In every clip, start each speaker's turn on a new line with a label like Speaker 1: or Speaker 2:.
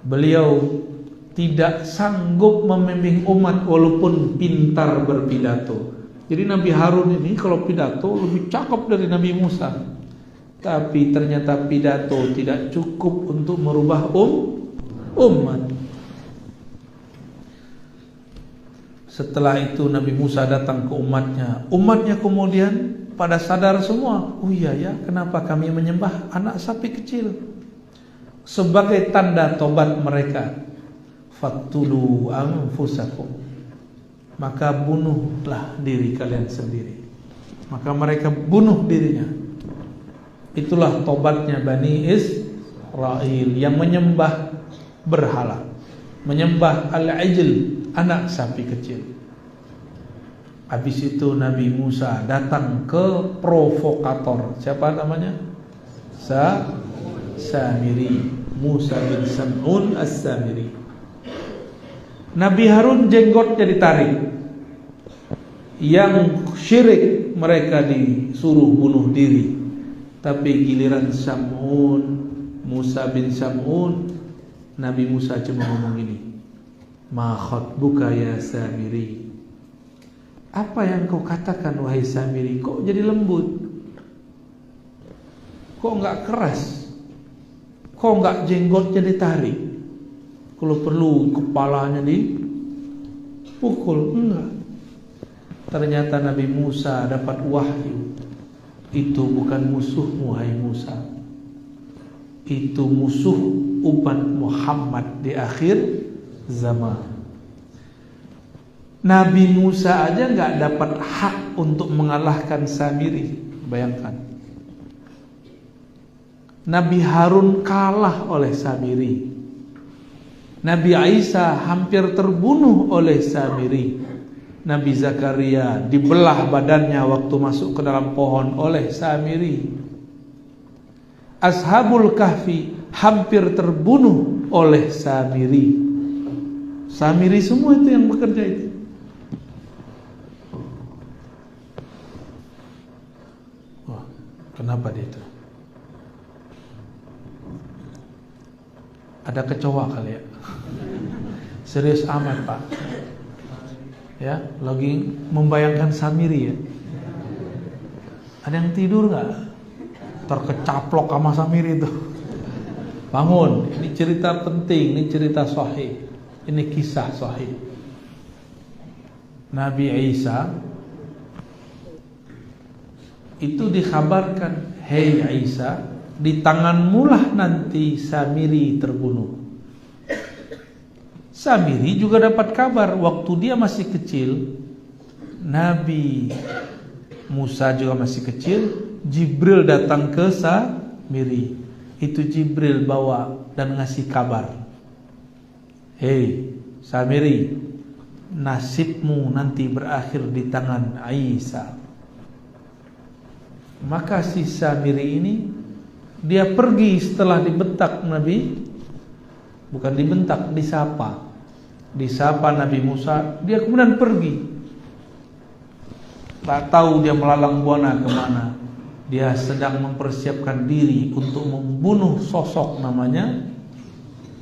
Speaker 1: Beliau tidak sanggup membimbing umat walaupun pintar berpidato. Jadi Nabi Harun ini kalau pidato lebih cakep dari Nabi Musa. Tapi ternyata pidato tidak cukup untuk merubah umat. Setelah itu Nabi Musa datang ke umatnya. Umatnya kemudian pada sadar semua, oh iya ya, kenapa kami menyembah anak sapi kecil? Sebagai tanda tobat mereka, faktulu anfusakum, maka bunuhlah diri kalian sendiri. Maka mereka bunuh dirinya. Itulah tobatnya Bani Israel yang menyembah berhala, menyembah al-ijl, anak sapi kecil. Habis itu Nabi Musa datang ke provokator. Siapa namanya? Samiri, Musa bin Sam'un as-Samiri. Nabi Harun jenggotnya ditarik. Yang syirik mereka disuruh bunuh diri. Tapi giliran Sam'un, Musa bin Sam'un, Nabi Musa cuma ngomong gini, ma khatbuka ya Samiri, apa yang kau katakan wahai Samiri? Kok jadi lembut? Kok enggak keras? Kok enggak jenggotnya ditarik? Kalau perlu kepalanya dipukul? Enggak. Ternyata Nabi Musa dapat wahyu. Itu bukan musuhmu hai Musa. Itu musuh umat Muhammad di akhir zaman. Nabi Musa aja nggak dapat hak untuk mengalahkan Samiri. Bayangkan. Nabi Harun kalah oleh Samiri. Nabi Isa hampir terbunuh oleh Samiri. Nabi Zakaria dibelah badannya waktu masuk ke dalam pohon oleh Samiri. Ashabul Kahfi hampir terbunuh oleh Samiri. Samiri semua itu yang bekerja itu. Wah, kenapa dia itu? Ada kecoa kali ya? Serius amat Pak. Ya, lagi membayangkan Samiri ya. Ada yang tidur nggak? Terkecaplok sama Samiri itu. Bangun, ini cerita penting, ini cerita sahih, ini kisah sahih. Nabi Isa itu dikhabarkan, hei Isa, di tanganmu lah nanti Samiri terbunuh. Samiri juga dapat kabar waktu dia masih kecil, Nabi Musa juga masih kecil, Jibril datang ke Samiri. Itu Jibril bawa dan ngasih kabar, hei Samiri, nasibmu nanti berakhir di tangan Isa. Maka si Samiri ini dia pergi setelah dibentak Nabi, bukan dibentak, disapa Nabi Musa, dia kemudian pergi. Tak tahu dia melalang buana kemana. Dia sedang mempersiapkan diri untuk membunuh sosok namanya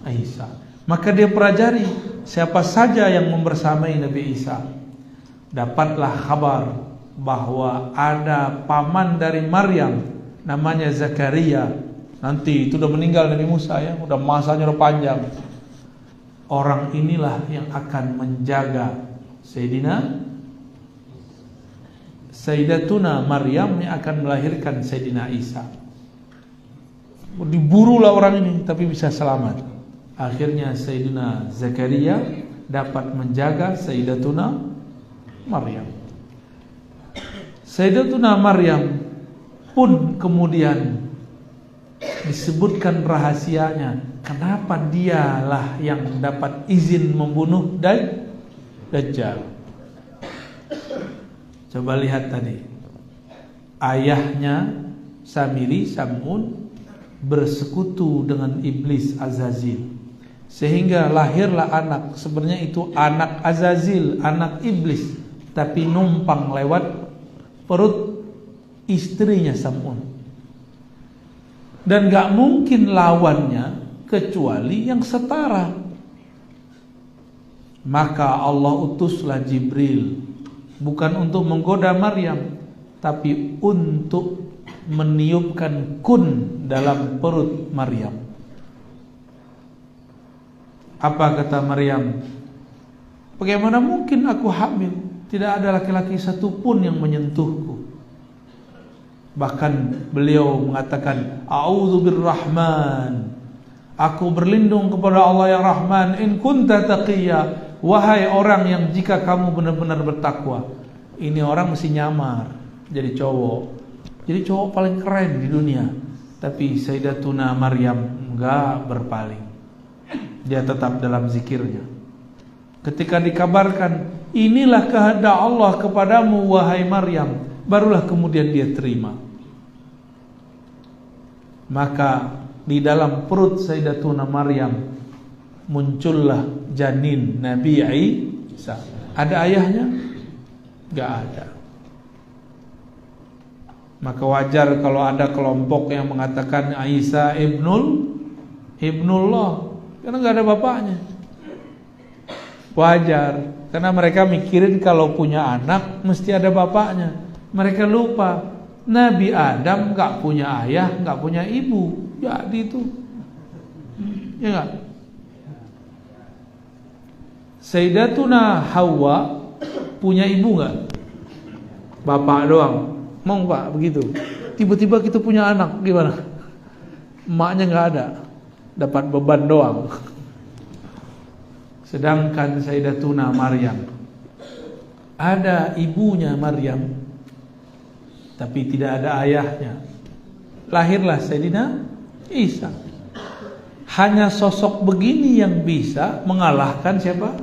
Speaker 1: Isa. Maka dia pelajari siapa saja yang membersamai Nabi Isa. Dapatlah kabar bahwa ada paman dari Maryam namanya Zakaria. Nanti itu udah meninggal Nabi Musa ya, udah masanya udah panjang. Orang inilah yang akan menjaga Sayyidatuna Maryam yang akan melahirkan Sayyidina Isa. Diburulah orang ini tapi bisa selamat. Akhirnya Sayyidina Zakaria dapat menjaga Sayyidatuna Maryam. Sayyidatuna Maryam pun kemudian disebutkan rahasianya, kenapa dialah yang dapat izin membunuh Dajjal. Coba lihat tadi, ayahnya Samiri, Sam'un, bersekutu dengan iblis Azazil, sehingga lahirlah anak. Sebenarnya itu anak Azazil, anak iblis, tapi numpang lewat perut istrinya Sam'un. Dan gak mungkin lawannya kecuali yang setara. Maka Allah utuslah Jibril, bukan untuk menggoda Maryam, tapi untuk meniupkan kun dalam perut Maryam. Apa kata Maryam? Bagaimana mungkin aku hamil? Tidak ada laki-laki satupun yang menyentuhku. Bahkan beliau mengatakan, A'udzu birrahman, aku berlindung kepada Allah yang Rahman, in kunta taqiyya, wahai orang yang jika kamu benar-benar bertakwa. Ini orang mesti nyamar jadi cowok. Jadi cowok paling keren di dunia. Tapi Sayyidatuna Maryam enggak berpaling. Dia tetap dalam zikirnya. Ketika dikabarkan, inilah kehendak Allah kepadamu wahai Maryam, barulah kemudian dia terima. Maka di dalam perut Sayyidatuna Maryam muncullah janin Nabi Isa. Ada ayahnya? Enggak ada. Maka wajar kalau ada kelompok yang mengatakan Isa ibnullah, karena enggak ada bapaknya. Wajar, karena mereka mikirin kalau punya anak mesti ada bapaknya. Mereka lupa Nabi Adam enggak punya ayah, enggak punya ibu. Jadi itu, ya enggak? Sayyidatuna Hawa punya ibu enggak? Bapak doang. Mau Pak begitu? Tiba-tiba kita punya anak, gimana? Emaknya enggak ada, dapat beban doang. Sedangkan Sayyidatuna Maryam ada ibunya Maryam, tapi tidak ada ayahnya. Lahirlah Sayyidina Isa. Hanya sosok begini yang bisa mengalahkan siapa?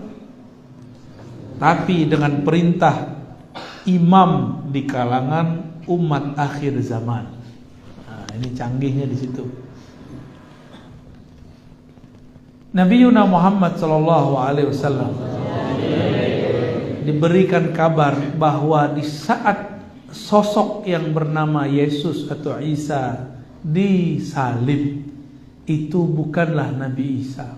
Speaker 1: Tapi dengan perintah imam di kalangan umat akhir zaman. Nah, ini canggihnya di situ. Nabi Muhammad SAW diberikan kabar bahwa di saat sosok yang bernama Yesus atau Isa disalib, itu bukanlah Nabi Isa.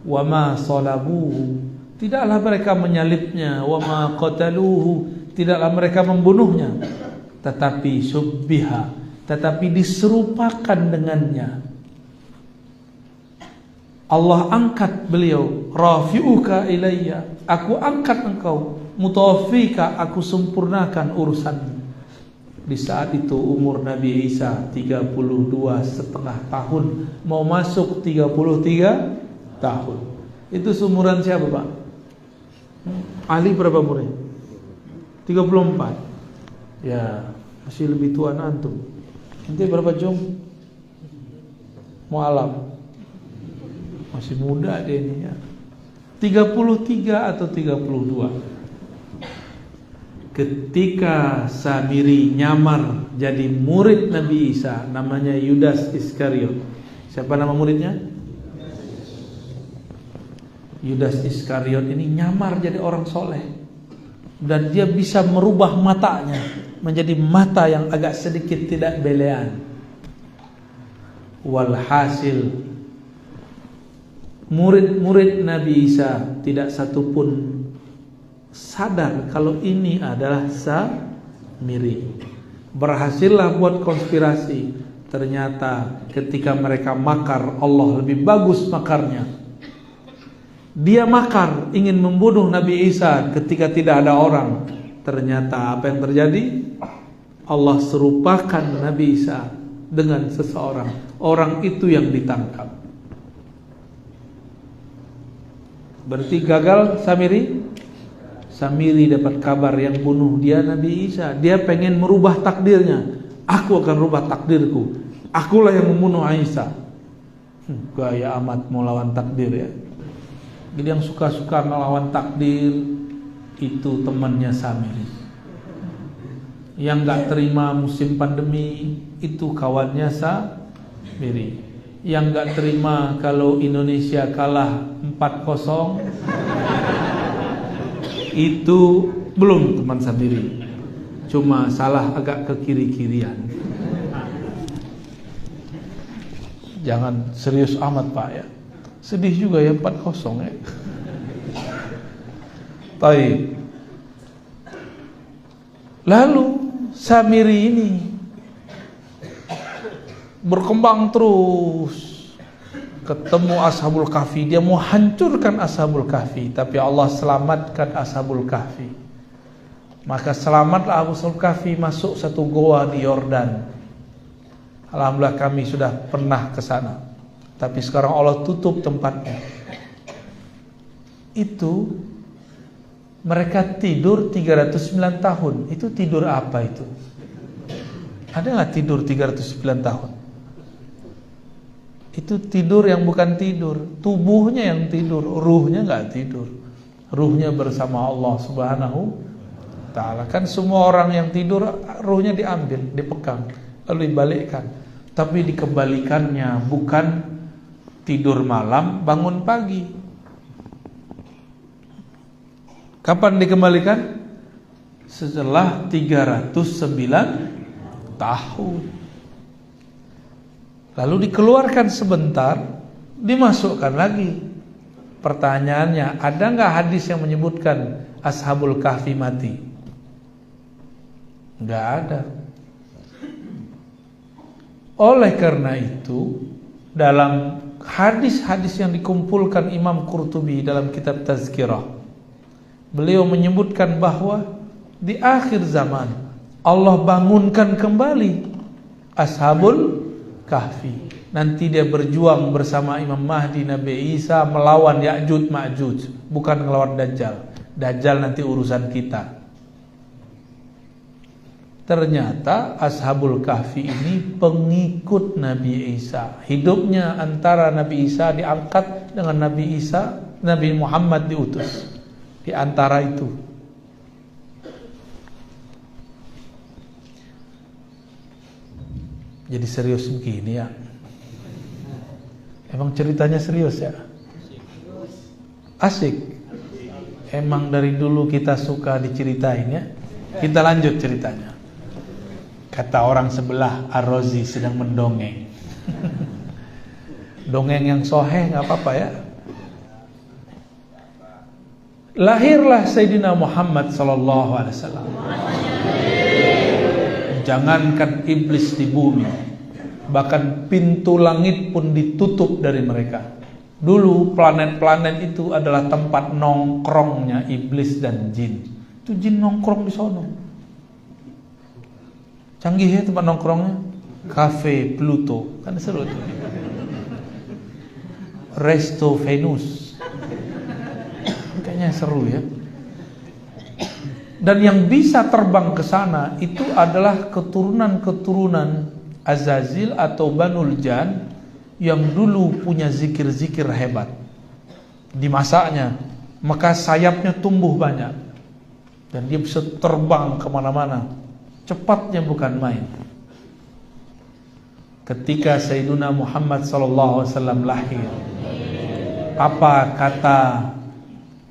Speaker 1: Wa ma salabuhu, tidaklah mereka menyalibnya. Wa ma qataluhu, tidaklah mereka membunuhnya. Tetapi subbiha, tetapi diserupakan dengannya. Allah angkat beliau, rafi'uka ilayya, aku angkat engkau, mutawafika, aku sempurnakan urusanmu. Di saat itu umur Nabi Isa 32,5 tahun, mau masuk 33 tahun. Itu seumuran siapa Pak? Ali berapa umurnya? 34. Ya, masih lebih tua antum. Nanti berapa jom? Mu'alam. Masih muda dia ini ya. 33 atau 32. Ketika Samiri nyamar jadi murid Nabi Isa, namanya Yudas Iskariot. Siapa nama muridnya? Yudas Iskariot ini nyamar jadi orang soleh, dan dia bisa merubah matanya menjadi mata yang agak sedikit tidak belean. Walhasil murid-murid Nabi Isa tidak satupun sadar kalau ini adalah Samiri. Berhasillah buat konspirasi. Ternyata ketika mereka makar, Allah lebih bagus makarnya. Dia makar ingin membunuh Nabi Isa ketika tidak ada orang. Ternyata apa yang terjadi? Allah serupakan Nabi Isa dengan seseorang. Orang itu yang ditangkap. Berarti gagal Samiri. Samiri dapat kabar yang bunuh dia Nabi Isa. Dia pengen merubah takdirnya. Aku akan rubah takdirku. Akulah yang membunuh Isa. Gaya amat mau lawan takdir ya. Jadi yang suka-suka melawan takdir itu temannya Samiri. Yang gak terima musim pandemi itu kawannya Samiri. Yang gak terima kalau Indonesia kalah 4-0 itu belum teman Samiri. Cuma salah agak ke kiri-kirian. Jangan serius amat Pak ya. Sedih juga ya 4-0 ya. Baik. Lalu Samiri ini berkembang terus. Ketemu Ashabul Kahfi, dia mau hancurkan Ashabul Kahfi, tapi Allah selamatkan Ashabul Kahfi. Maka selamatlah Ashabul Kahfi masuk satu goa di Yordan. Alhamdulillah kami sudah pernah ke sana. Tapi sekarang Allah tutup tempatnya. Itu mereka tidur 309 tahun. Itu tidur apa itu? Ada enggak tidur 309 tahun? Itu tidur yang bukan tidur. Tubuhnya yang tidur, ruhnya enggak tidur. Ruhnya bersama Allah Subhanahu wa ta'ala. Kan semua orang yang tidur ruhnya diambil, dipegang, lalu dibalikkan. Tapi dikembalikannya bukan tidur malam, bangun pagi. Kapan dikembalikan? Setelah 309 tahun. Lalu dikeluarkan sebentar, dimasukkan lagi. Pertanyaannya, ada nggak hadis yang menyebutkan Ashabul Kahfi mati? Nggak ada. Oleh karena itu, dalam hadis-hadis yang dikumpulkan Imam Qurtubi dalam kitab Tazkirah, beliau menyebutkan bahwa di akhir zaman Allah bangunkan kembali Ashabul Kahfi. Nanti dia berjuang bersama Imam Mahdi, Nabi Isa melawan Ya'juj Ma'juj, bukan melawan Dajjal. Dajjal nanti urusan kita. Ternyata Ashabul Kahfi ini pengikut Nabi Isa. Hidupnya antara Nabi Isa diangkat dengan Nabi Isa, Nabi Muhammad diutus. Di antara itu. Jadi serius begini ya. Emang ceritanya serius ya? Asik. Emang dari dulu kita suka diceritain ya. Kita lanjut ceritanya. Kata orang sebelah, Ar-Razi sedang mendongeng. Dongeng yang soheh gak apa-apa ya. Lahirlah Sayyidina Muhammad SAW. Jangankan iblis di bumi, bahkan pintu langit pun ditutup dari mereka. Dulu planet-planet itu adalah tempat nongkrongnya iblis dan jin. Itu jin nongkrong di sono. Canggih ya tempat nongkrongnya. Cafe Pluto, kan seru itu. Resto Venus, kayaknya seru ya. Dan yang bisa terbang ke sana itu adalah keturunan-keturunan Azazil atau Banul Jan yang dulu punya zikir-zikir hebat. Di masanya, maka sayapnya tumbuh banyak dan dia bisa terbang kemana-mana. Cepatnya bukan main. Ketika Sayyiduna Muhammad SAW lahir, apa kata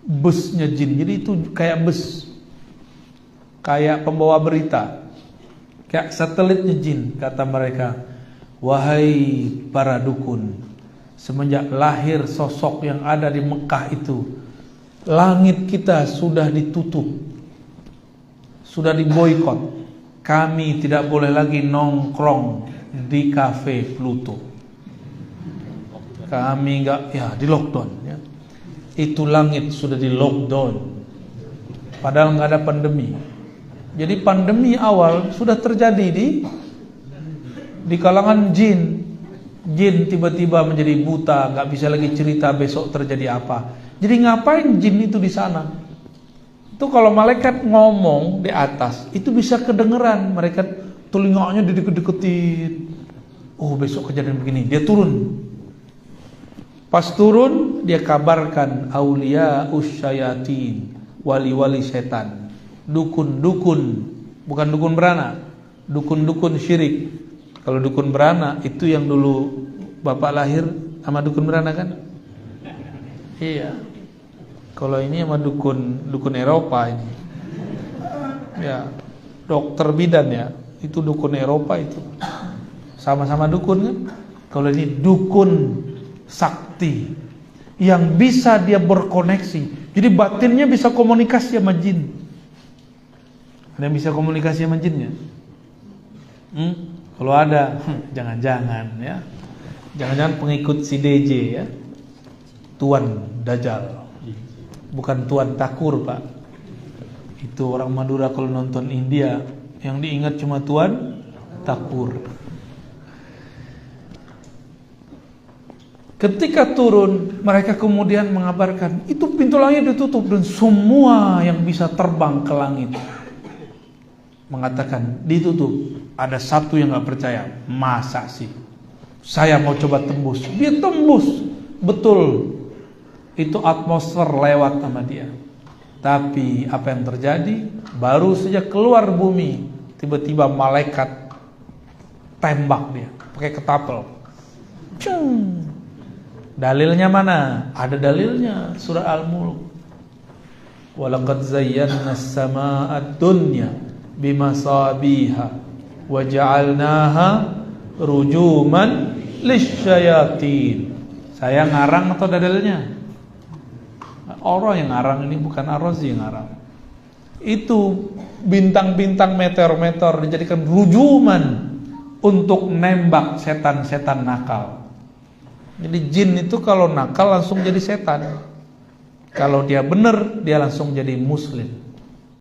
Speaker 1: busnya jin? Jadi itu kayak bus, kayak pembawa berita, kayak satelitnya jin. Kata mereka, wahai para dukun, semenjak lahir sosok yang ada di Mekah itu, langit kita sudah ditutup, sudah diboikot. Kami tidak boleh lagi nongkrong di Cafe Pluto. Kami enggak, ya di lockdown ya. Itu langit sudah di lockdown. Padahal enggak ada pandemi. Jadi pandemi awal sudah terjadi di kalangan jin. Jin tiba-tiba menjadi buta, enggak bisa lagi cerita besok terjadi apa. Jadi ngapain jin itu di sana? Itu kalau malaikat ngomong di atas, itu bisa kedengeran. Mereka telinganya dideket-deketin. Oh besok kejadian begini. Dia turun. Pas turun, dia kabarkan aulia usyayatin, wali-wali setan, dukun-dukun, bukan dukun beranak, dukun-dukun syirik. Kalau dukun beranak itu yang dulu bapak lahir sama dukun beranak kan? Iya. Kalau ini sama dukun Eropa ini. Ya, dokter bidan ya, itu dukun Eropa itu. Sama-sama dukun kan? Kalau ini dukun sakti yang bisa dia berkoneksi. Jadi batinnya bisa komunikasi sama jin. Ada yang bisa komunikasi sama jinnya? Kalau ada, jangan-jangan ya. Jangan-jangan pengikut si DJ ya. Tuan Dajjal. Bukan Tuan Takur, Pak. Itu orang Madura kalau nonton India, yang diingat cuma Tuan Takur. Ketika turun, mereka kemudian mengabarkan, itu pintu langit ditutup dan semua yang bisa terbang ke langit mengatakan ditutup. Ada satu yang gak percaya, masa sih? Saya mau coba tembus. Dia tembus, betul. Itu atmosfer lewat sama dia. Tapi apa yang terjadi? Baru saja keluar bumi, tiba-tiba malaikat tembak dia pakai ketapel. Cung. Dalilnya mana? Ada dalilnya, surah Al-Mulk. Walaqad zayyana as-samaa'a ad-dunya bimasabiha wa ja'alnaha rujuman lisyayatin. Saya ngarang atau ada dalilnya? Orang yang ngarang ini, bukan Ar-Razi yang ngarang. Itu bintang-bintang meteor-meteor dijadikan rujuman untuk nembak setan-setan nakal. Jadi jin itu kalau nakal langsung jadi setan. Kalau dia benar, dia langsung jadi muslim.